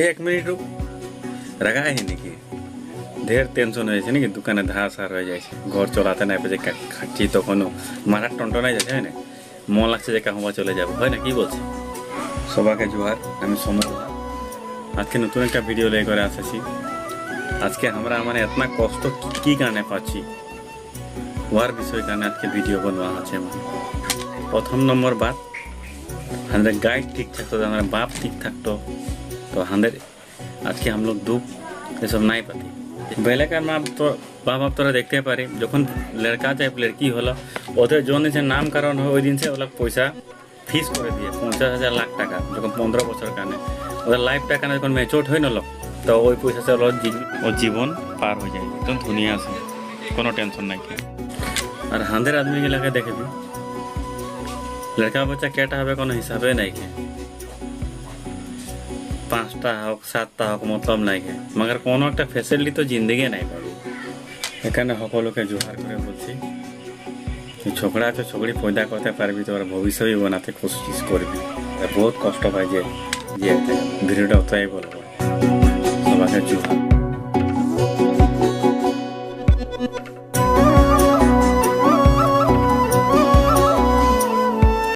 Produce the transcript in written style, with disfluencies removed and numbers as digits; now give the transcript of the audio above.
एक मिनिट रुक রাখা है নাকি ঢের টেনশন হয়েছে নাকি দোকানে ধার সার হয়ে যাচ্ছে ঘর চলাতে না পেয়ে খাচ্ছি তখনও মাথার টনটনাই যাচ্ছে হয় না মন লাগছে যে কাহবা চলে যাবো হয় না কি বলছে সবাইকে জোহার আমি সমর আজকে নতুন একটা ভিডিও লে করে আসছি আজকে আমরা মানে এতনা কষ্ট কি কারণে পাচ্ছি ওর বিষয় কারণে আজকে ভিডিও बनवा আছে প্রথম নম্বর বাত हमारे गाइड ठीक ठाक तो हमारे बाप ठीक ठाक तो हमारे आज के हम लोग दुख ये सब नहीं पाती पहले का माँ तो बाप बाप तोरा देखते पारे जो लड़का चाहे लड़की होला ओते जो से नामकरण हो दिन से अलग पैसा फीस कर दिए 50,000 लाख टाका जो 15 बছর काने ओদের लाइफ टाका जो मैच्योर हो नल तो वही पैसा से जीवन पार हो जाए एकदम दुनिया से कोनो टेंशन नहीं के और हंधेर आदमी के लगे देखे भी लड़का बच्चा कैटा হবে কোনো হিসাবে নাই के 5টা হোক 7টা হোক मतलब নাই के मगर কোনো একটা ফ্যাসিলিটি তো জিন্দেগি নাই পাবে এখানে সকলকে জোহার করে বলছি कि छोकरा तो छोकरी पैदा करते पारबी तो भविष्य भी बनाते कोशिश करबी बहुत कष्ट पाई जे ভিডিওটা অতই বলবো সবাইকে জোহার।